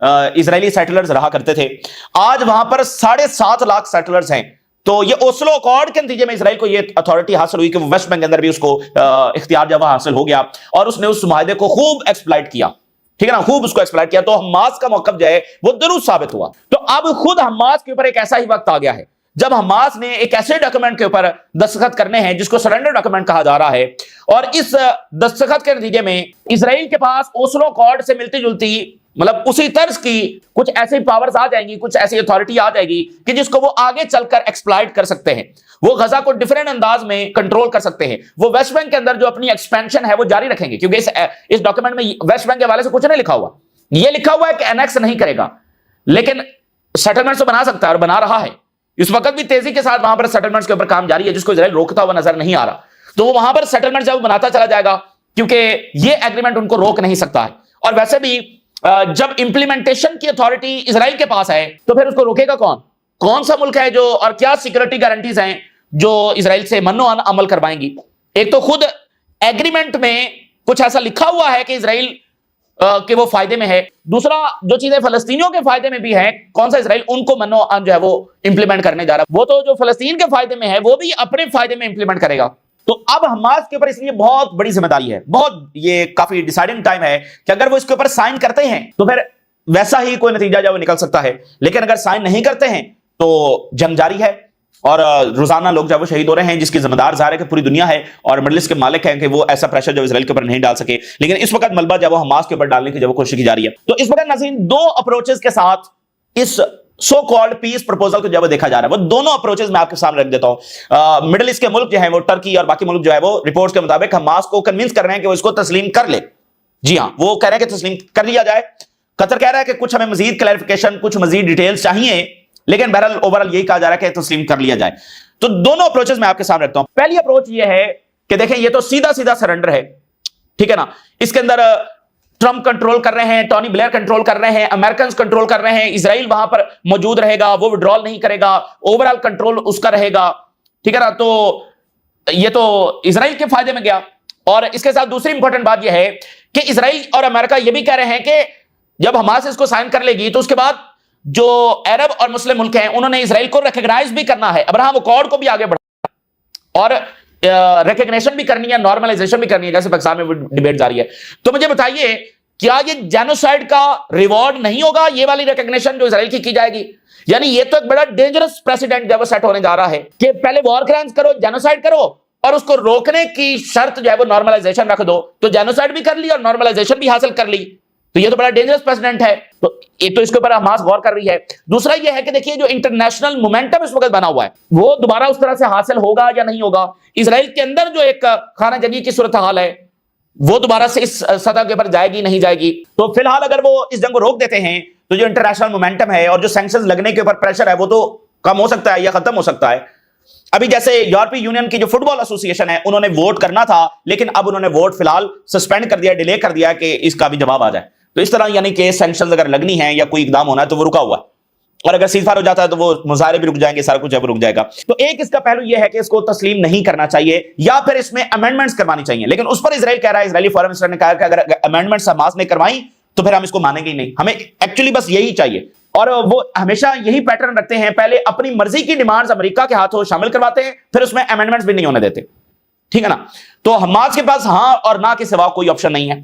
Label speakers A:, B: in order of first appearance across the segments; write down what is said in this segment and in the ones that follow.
A: اسرائیلی settlers رہا کرتے تھے. آج وہاں پر 7.5 لاکھ سیٹلرز ہیں. تو یہ اوسلو اکارڈ کے نتیجے میں اسرائیل کو یہ اتھارٹی حاصل ہوئی کہ وہ ویسٹ بینک کے اندر بھی اس کو اختیار جب حاصل ہو گیا اور اس نے اس معاہدے کو خوب ایکسپلائٹ کیا. ٹھیک ہے نا, خوب اس کو ایکسپلائٹ کیا. تو حماس کا موقف جو ہے وہ درست ثابت ہوا. تو اب خود حماس کے اوپر ایک ایسا ہی وقت آ گیا ہے جب حماس نے ایک ایسے ڈاکومنٹ کے اوپر دستخط کرنے ہیں جس کو سرنڈر ڈاکومنٹ کہا جا رہا ہے, اور اس دستخط کے نتیجے میں اسرائیل کے پاس اوسلو اکارڈ سے ملتی جلتی مطلب اسی طرز کی کچھ ایسی پاورز آ جائیں گی, کچھ ایسی اتھارٹی آ جائے گی کہ جس کو وہ آگے چل کر ایکسپلائٹ کر سکتے ہیں. وہ غزہ کو ڈیفرنٹ انداز میں کنٹرول کر سکتے ہیں. وہ ویسٹ بینک کے اندر جو اپنی ایکسپینشن ہے وہ جاری رکھیں گے, کیونکہ اس ڈاکومنٹ میں ویسٹ بینک کے حوالے سے کچھ نہیں لکھا ہوا. یہ لکھا ہوا ہے کہ انیکس نہیں کرے گا, لیکن سیٹلمنٹس تو بنا سکتا ہے اور بنا رہا ہے. اس وقت بھی تیزی کے ساتھ وہاں پر سیٹلمنٹس کے اوپر کام جاری ہے, جس کو اسرائیل روکتا ہوا نظر نہیں آ رہا. تو وہ وہاں پر سیٹلمنٹ جب بناتا چلا جائے گا, کیونکہ یہ ایگریمنٹ ان کو روک نہیں سکتا ہے. اور ویسے بھی جب امپلیمنٹیشن کی اتھارٹی اسرائیل کے پاس ہے تو پھر اس کو روکے گا کون؟ کون سا ملک ہے جو, اور کیا سیکورٹی گارنٹیز ہیں جو اسرائیل سے من و عمل کروائیں گی؟ ایک تو خود ایگریمنٹ میں کچھ ایسا لکھا ہوا ہے کہ اسرائیل کہ وہ فائدے میں ہے. دوسرا جو چیزیں فلسطینیوں کے فائدے میں بھی ہیں, کون سا اسرائیل ان کو من و عن جو ہے وہ امپلیمنٹ کرنے جا رہا ہے. وہ تو جو فلسطین کے فائدے میں ہے وہ بھی اپنے فائدے میں امپلیمنٹ کرے گا. تو اب حماس کے اوپر اس لیے بہت بڑی ذمہ داری ہے, بہت یہ کافی ڈیسائیڈنگ ٹائم ہے کہ اگر وہ اس کے اوپر سائن کرتے ہیں تو پھر ویسا ہی کوئی نتیجہ جو نکل سکتا ہے, لیکن اگر سائن نہیں کرتے ہیں تو جنگ جاری ہے اور روزانہ لوگ جو وہ شہید ہو رہے ہیں, جس کی ذمہ دار ظاہر ہے کہ پوری دنیا ہے اور مڈل ایسٹ کے مالک ہیں کہ وہ ایسا پریشر جو اسرائیل کے اوپر نہیں ڈال سکے. لیکن اس وقت ملبہ جو وہ حماس کے اوپر ڈالنے کی جو کوشش کی جا رہی ہے. تو اس وقت ناظرین دو اپروچز کے ساتھ اس سو کالڈ پیس پروپوزل کو جب دیکھا جا رہا ہے, وہ دونوں اپروچز میں آپ کے سامنے رکھ دیتا ہوں. مڈل ایسٹ کے ملک جو ہیں وہ ٹرکی اور باقی ملک جو ہے وہ رپورٹس کے مطابق حماس کو کنونس کر رہے ہیں کہ وہ اس کو تسلیم کر لے. جی ہاں, وہ کہہ رہے ہیں کہ تسلیم کر لیا جائے. قطر کہہ رہا ہے کہ کچھ ہمیں مزید کلیریفیکیشن, کچھ مزید ڈیٹیلز چاہیے, لیکن بہرحال اوورآل یہی کہا جا رہا ہے کہ تسلیم کر لیا جائے. تو دونوں اپروچز میں آپ کے سامنے رکھتا ہوں. پہلی اپروچ یہ ہے کہ دیکھیں یہ تو سیدھا سیدھا سرنڈر ہے, ٹھیک ہے نا. اس کے اندر ٹرمپ کنٹرول کر رہے ہیں, ٹونی بلیئر کنٹرول کر رہے ہیں, امریکنز کنٹرول کر رہے ہیں, اسرائیل وہاں پر موجود رہے گا, وہ وڈرال نہیں کرے گا, اوورآل کنٹرول اس کا رہے گا, ٹھیک ہے نا. تو یہ تو اسرائیل کے فائدے میں گیا. اور اس کے ساتھ دوسری امپورٹنٹ بات یہ ہے کہ اسرائیل اور امریکہ یہ بھی کہہ رہے ہیں کہ جب حماس اس کو سائن کر لے گی تو اس کے بعد جو عرب اور مسلم ملک ہیں انہوں نے اسرائیل کو ریکگنائز بھی کرنا ہے, ابراہم اکارڈ کو بھی آگے بڑھانا اور ریکگنیشن بھی کرنی ہے, نارملائزیشن بھی کرنی ہے, جیسے پاکستان میں ڈیبیٹ جاری ہے. تو مجھے بتائیے کیا یہ جینوسائیڈ کا ریوارڈ نہیں ہوگا یہ والی ریکگنیشن جو اسرائیل کی جائے گی؟ یعنی یہ تو ایک بڑا ڈینجرس پریسیڈنٹ جب سیٹ ہونے جا رہا ہے کہ پہلے وار کرائمز کرو, جینوسائیڈ کرو, اور اس کو روکنے کی شرط جو ہے وہ نارملائزیشن رکھ دو. تو جینوسائیڈ بھی کر لی اور نارملائزیشن بھی حاصل کر لی, تو یہ تو بڑا ڈینجرس پریسیڈنٹ ہے. تو ایک تو اس کے اوپر حماس غور کر رہی ہے. دوسرا یہ ہے کہ دیکھیے جو انٹرنیشنل مومنٹم اس وقت بنا ہوا ہے وہ دوبارہ اس طرح سے حاصل ہوگا یا نہیں ہوگا. اسرائیل کے اندر جو ایک خانہ جنگی کی صورتحال ہے وہ دوبارہ سے اس سطح کے اوپر جائے گی نہیں جائے گی. تو فی الحال اگر وہ اس جنگ کو روک دیتے ہیں تو جو انٹرنیشنل مومنٹم ہے اور جو سینکشنز لگنے کے اوپر پریشر ہے وہ تو کم ہو سکتا ہے یا ختم ہو سکتا ہے. ابھی جیسے یورپی یونین کی جو فٹ بال ایسوسی ایشن ہے انہوں نے ووٹ کرنا تھا, لیکن اب انہوں نے ووٹ فی الحال سسپینڈ کر دیا, ڈیلے کر دیا کہ اس کا بھی جواب آ جائے. تو اس طرح یعنی کہ سینکشنز اگر لگنی ہیں یا کوئی اقدام ہونا ہے تو وہ رکا ہوا ہے, اور اگر سیز فائر ہو جاتا ہے تو وہ مظاہرے بھی رک جائیں گے, سارا کچھ ہے وہ رک جائے گا. تو ایک اس کا پہلو یہ ہے کہ اس کو تسلیم نہیں کرنا چاہیے یا پھر اس میں امینڈمنٹس کروانی چاہیے. لیکن اس پر اسرائیل کہہ رہا ہے, اسرائیلی فارن منسٹر نے کہا کہ اگر امینڈمنٹس حماس نے کروائیں تو پھر ہم اس کو مانیں گے ہی نہیں, ہمیں ایکچولی بس یہی چاہیے. اور وہ ہمیشہ یہی پیٹرن رکھتے ہیں, پہلے اپنی مرضی کی ڈیمانڈز امریکہ کے ہاتھوں شامل کرواتے ہیں, پھر اس میں امینڈمنٹس بھی نہیں ہونے دیتے, ٹھیک ہے نا. تو حماس کے پاس ہاں اور نہ کے سوا کوئی آپشن نہیں ہے.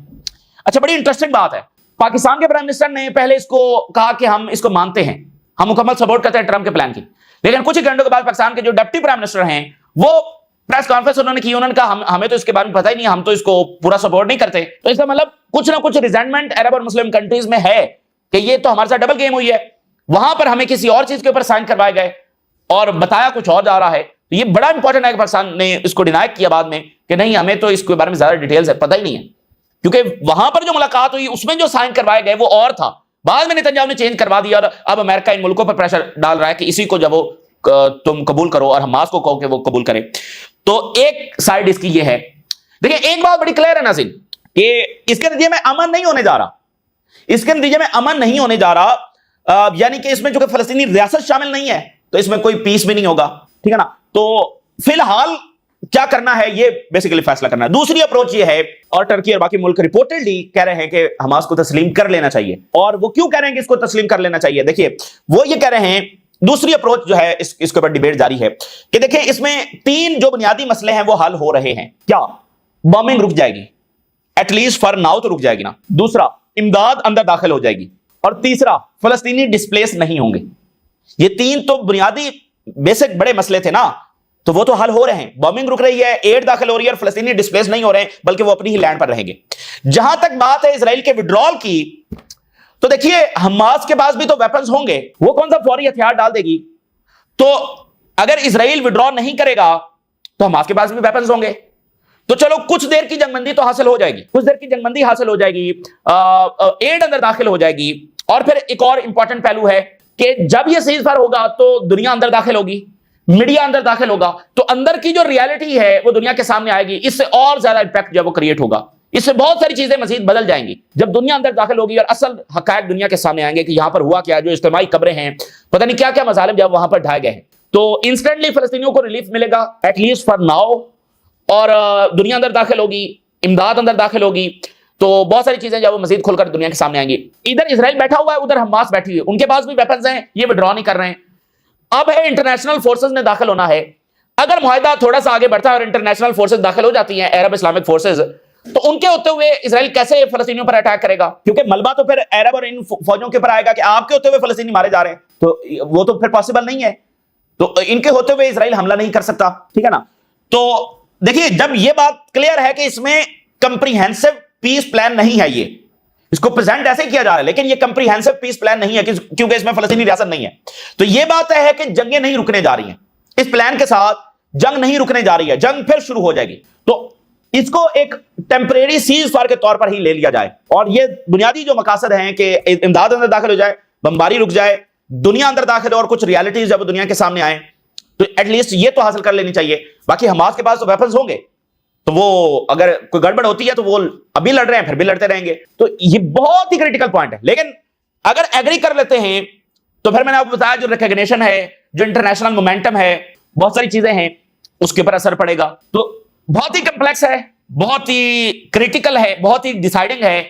A: اچھا, بڑی انٹرسٹنگ بات ہے, پاکستان کے پرائم منسٹر نے پہلے اس کو کہا کہ ہم اس کو مانتے ہیں, ہم مکمل سپورٹ کرتے ہیں ٹرمپ کے پلان کی. لیکن کچھ ہی گھنٹوں کے بعد پاکستان کے جو ڈپٹی پرائم منسٹر ہیں وہ پریس کانفرنس انہوں نے کی, انہوں نے کہا ہمیں تو اس کے بارے میں پتہ ہی نہیں, ہم تو اس کو پورا سپورٹ نہیں کرتے. تو اس کا مطلب کچھ نہ کچھ ریزنٹمنٹ عرب اور مسلم کنٹریز میں ہے کہ یہ تو ہمارے ساتھ ڈبل گیم ہوئی ہے, وہاں پر ہمیں کسی اور چیز کے اوپر سائن کروائے گئے اور بتایا کچھ اور جا رہا ہے. تو یہ بڑا انپورٹنٹ ہے کہ پاکستان نے اس کو ڈینائی کیا بعد میں کہ نہیں ہمیں تو اس کے بارے میں زیادہ ڈیٹیلز ہے پتہ ہی نہیں ہے, کیونکہ وہاں پر جو ملاقات ہوئی اس میں جو سائن کروائے گئے وہ اور تھا, بعد میں نتنیاہو نے چینج کروا دیا اور اب امریکہ ان ملکوں پر پریشر ڈال رہا ہے کہ اسی کو جب وہ تم قبول کرو اور حماس کو کہو کہ وہ قبول کرے. تو ایک سائڈ اس کی یہ ہے. دیکھیں ایک بات بڑی کلیئر ہے ناظرین کہ اس کے نتیجے میں امن نہیں ہونے جا رہا, اس کے نتیجے میں امن نہیں ہونے جا رہا, یعنی کہ اس میں جو کہ فلسطینی ریاست شامل نہیں ہے تو اس میں کوئی پیس بھی نہیں ہوگا, ٹھیک ہے نا. تو فی الحال کیا کرنا ہے یہ بیسیکلی فیصلہ کرنا ہے. دوسری اپروچ یہ ہے, اور ٹرکی اور باقی ملک رپورٹڈلی کہہ رہے ہیں کہ حماس کو تسلیم کر لینا چاہیے. اور وہ کیوں کہہ رہے ہیں کہ اس کو تسلیم کر لینا چاہیے؟ دیکھیے وہ یہ کہہ رہے ہیں, دوسری اپروچ جو ہے اس کے اوپر ڈیبیٹ جاری ہے کہ دیکھیں اس میں 3 جو بنیادی مسئلے ہیں وہ حل ہو رہے ہیں. کیا؟ بامبنگ رک جائے گی, ایٹ لیسٹ فار ناؤ تو رک جائے گی نا. دوسرا, امداد اندر داخل ہو جائے گی. اور تیسرا, فلسطینی ڈسپلیس نہیں ہوں گے. یہ 3 تو بنیادی بیسک بڑے مسئلے تھے نا, تو وہ تو حل ہو رہے ہیں. بامبنگ رک رہی ہے, ایڈ داخل ہو رہی ہے, اور فلسطینی ڈسپلیس نہیں ہو رہے ہیں بلکہ وہ اپنی ہی لینڈ پر رہیں گے. جہاں تک بات ہے اسرائیل کے وڈرال کی, تو دیکھیے حماس کے پاس بھی تو ویپنز ہوں گے, وہ کون سا فوری ہتھیار ڈال دے گی؟ تو اگر اسرائیل وڈرا نہیں کرے گا تو حماس کے پاس بھی ویپنز ہوں گے. تو چلو کچھ دیر کی جنگ بندی تو حاصل ہو جائے گی, کچھ دیر کی جنگ بندی حاصل ہو جائے گی, ایڈ اندر داخل ہو جائے گی. اور پھر ایک اور امپورٹنٹ پہلو ہے کہ جب یہ سیز فائر ہوگا تو دنیا اندر داخل ہوگی, میڈیا اندر داخل ہوگا, تو اندر کی جو ریالٹی ہے وہ دنیا کے سامنے آئے گی. اس سے اور زیادہ امپیکٹ جو ہے وہ کریٹ ہوگا, اس سے بہت ساری چیزیں مزید بدل جائیں گی جب دنیا اندر داخل ہوگی اور اصل حقائق دنیا کے سامنے آئیں گے کہ یہاں پر ہوا کیا, جو اجتماعی قبریں ہیں, پتہ نہیں کیا کیا مظالم جب وہاں پر ڈھائے گئے ہیں. تو انسٹنٹلی فلسطینیوں کو ریلیف ملے گا ایٹ لیسٹ فار ناؤ, اور دنیا اندر داخل ہوگی, امداد اندر داخل ہوگی, تو بہت ساری چیزیں جو وہ مزید کھل کر دنیا کے سامنے آئیں گی. ادھر اسرائیل بیٹھا ہوا ہے, ادھر حماس بیٹھی ہوئی ہے, ان کے پاس بھی ویپنز ہیں, یہ وڈرا نہیں کر رہے ہیں. اب ہے انٹرنیشنل فورسز نے داخل ہونا ہے. اگر معاہدہ تھوڑا سا آگے بڑھتا ہے اور انٹرنیشنل فورسز داخل ہو جاتی ہیں, عرب اسلامک فورسز, تو ان کے ہوتے ہوئے اسرائیل کیسے فلسطینیوں پر اٹیک کرے گا؟ کیونکہ ملبہ تو پھر عرب اور ان فوجوں کے پر آئے گا کہ آپ کے ہوتے ہوئے فلسطینی مارے جا رہے ہیں, تو وہ تو پھر پاسبل نہیں ہے. تو ان کے ہوتے ہوئے اسرائیل حملہ نہیں کر سکتا, ٹھیک ہے نا. تو دیکھیے جب یہ بات کلیئر ہے کہ اس میں کمپریہنسو پیس پلان نہیں ہے, یہ اس کو پریزنٹ ایسے کیا جا رہا ہے, لیکن یہ کمپریہنسو پیس پلان نہیں ہے کیونکہ اس میں فلسطینی ریاست نہیں ہے. تو یہ بات ہے کہ جنگیں نہیں رکنے جا رہی ہیں, اس پلان کے ساتھ جنگ نہیں رکنے جا رہی ہے, جنگ پھر شروع ہو جائے گی. تو اس کو ایک ٹیمپریری سیز فائر کے طور پر ہی لے لیا جائے, اور یہ بنیادی جو مقاصد ہیں کہ امداد اندر داخل ہو جائے, بمباری رک جائے, دنیا اندر داخل ہو, اور کچھ ریالٹیز جب دنیا کے سامنے آئیں تو ایٹ لیسٹ یہ تو حاصل کر لینی چاہیے. باقی حماس کے پاس تو ویپنز ہوں گے, تو وہ اگر کوئی گڑبڑ ہوتی ہے تو وہ ابھی لڑ رہے ہیں, پھر بھی لڑتے رہیں گے. تو یہ بہت ہی کریٹیکل پوائنٹ ہے. لیکن اگر ایگری کر لیتے ہیں تو پھر میں نے آپ کو بتایا جو ریکگنیشن ہے, جو انٹرنیشنل مومنٹم ہے, بہت ساری چیزیں ہیں, اس کے اوپر اثر پڑے گا. تو بہت ہی کمپلیکس ہے, بہت ہی کریٹیکل ہے, بہت ہی ڈیسائیڈنگ ہے.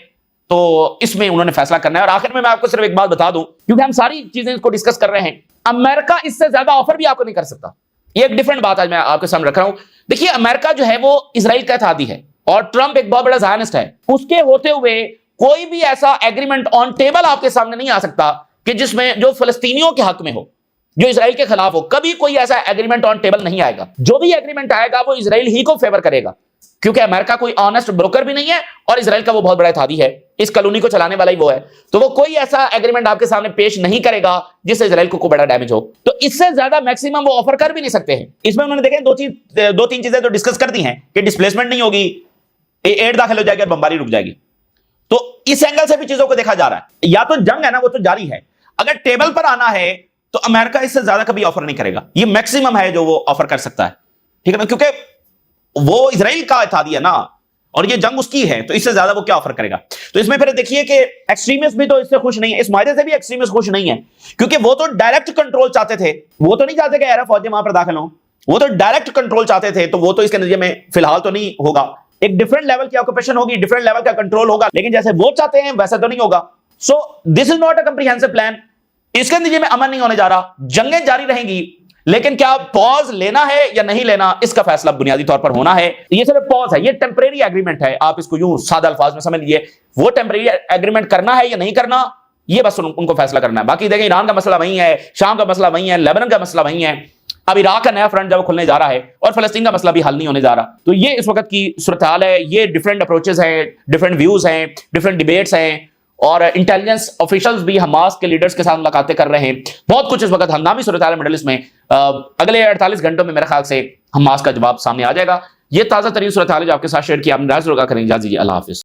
A: تو اس میں انہوں نے فیصلہ کرنا ہے. اور آخر میں آپ کو صرف ایک بات بتا دوں, کیونکہ ہم ساری چیزیں اس کو ڈسکس کر رہے ہیں, امریکہ اس سے زیادہ آفر بھی آپ کو نہیں کر سکتا. یہ ایک ڈیفرنٹ بات آج میں آپ کے سامنے رکھ رہا ہوں. دیکھیے امریکہ جو ہے وہ اسرائیل کا اتحادی ہے, اور ٹرمپ ایک بہت بڑا زائنسٹ ہے. اس کے ہوتے ہوئے کوئی بھی ایسا ایگریمنٹ آن ٹیبل آپ کے سامنے نہیں آ سکتا کہ جس میں جو فلسطینیوں کے حق میں ہو, جو اسرائیل کے خلاف ہو. کبھی کوئی ایسا ایگریمنٹ آن ٹیبل نہیں آئے گا. جو بھی ایگریمنٹ آئے گا وہ اسرائیل ہی کو فیور کرے گا, کیونکہ امریکہ کوئی آنےسٹ بروکر بھی نہیں ہے, اور اسرائیل کا وہ بہت بڑا اتحادی ہے, اس کالونی کو چلانے والا ہی وہ ہے. تو وہ کوئی ایسا ایگریمنٹ آپ کے سامنے پیش نہیں کرے گا جس سے اسرائیل کو کوئی بڑا ڈیمیج ہو. تو اس سے زیادہ میکسیمم وہ آفر کر بھی نہیں سکتے ہیں. اس میں انہوں نے دیکھیں 2-3 چیزیں تو ڈسکس کر دی ہیں کہ ڈسپلیسمنٹ نہیں ہوگی, ایڈ داخل ہو جائے گی اور بمباری رک جائے گی. تو اس اینگل سے بھی چیزوں کو دیکھا جا رہا ہے. یا تو جنگ ہے نا وہ تو جاری ہے, اگر ٹیبل پر آنا ہے تو امریکہ اس سے زیادہ کبھی آفر نہیں کرے گا. یہ میکسیمم ہے جو وہ آفر کر سکتا ہے, ٹھیک ہے نا, کیونکہ وہ اسرائیل کا اتحادی ہے نا, اور یہ جنگ اس کی ہے, تو اس سے زیادہ وہ کیا آفر کرے گا. تو اس میں پھر دیکھیے کہ ایکسٹریمسٹ بھی تو اس سے خوش نہیں ہے, اس معاہدے سے بھی ایکسٹریمسٹ خوش نہیں ہے, کیونکہ وہ تو ڈائریکٹ کنٹرول چاہتے تھے. وہ تو نہیں چاہتے کہ عرب فوجیں وہاں پر داخل ہوں, وہ تو ڈائریکٹ کنٹرول چاہتے تھے. تو وہ تو اس کے نتیجے میں فی الحال تو نہیں ہوگا. ایک ڈفرنٹ لیول کی آکوپیشن ہوگی, ڈفرنٹ لیول کا کنٹرول ہوگا, لیکن جیسے وہ چاہتے ہیں ویسا تو نہیں ہوگا. So this is not a comprehensive plan. اس کے نتیجے میں امن نہیں ہونے جا رہا, جنگیں جاری رہیں گی, لیکن کیا پاز لینا ہے یا نہیں لینا, اس کا فیصلہ بنیادی طور پر ہونا ہے. یہ صرف پاز ہے, یہ ٹیمپریری ایگریمنٹ ہے, آپ اس کو یوں سادہ الفاظ میں سمجھ لیجیے. وہ ٹیمپریری ایگریمنٹ کرنا ہے یا نہیں کرنا, یہ بس ان کو فیصلہ کرنا ہے. باقی دیکھیں ایران کا مسئلہ وہی ہے, شام کا مسئلہ وہی ہے, لیبنان کا مسئلہ وہی ہے, اب عراق کا نیا فرنٹ جب کھلنے جا رہا ہے, اور فلسطین کا مسئلہ بھی حل نہیں ہونے جا رہا. تو یہ اس وقت کی صورتحال ہے. یہ ڈفرینٹ اپروچز ہیں, ڈفرینٹ ویوز ہیں, ڈفرینٹ ڈیبیٹس ہیں, اور انٹیلیجنس آفیشلز بھی حماس کے لیڈرز کے ساتھ ملاقاتیں کر رہے ہیں. بہت کچھ اس وقت ہنگامی صورتحال ہے مڈل ایسٹ میں. اگلے 48 گھنٹوں میں میرے خیال سے حماس کا جواب سامنے آ جائے گا. یہ تازہ ترین صورتحال ہے جو آپ کے ساتھ شیئر کیا. آپ نے رائے ضرور کریں. اجازت دیجیے, اللہ حافظ.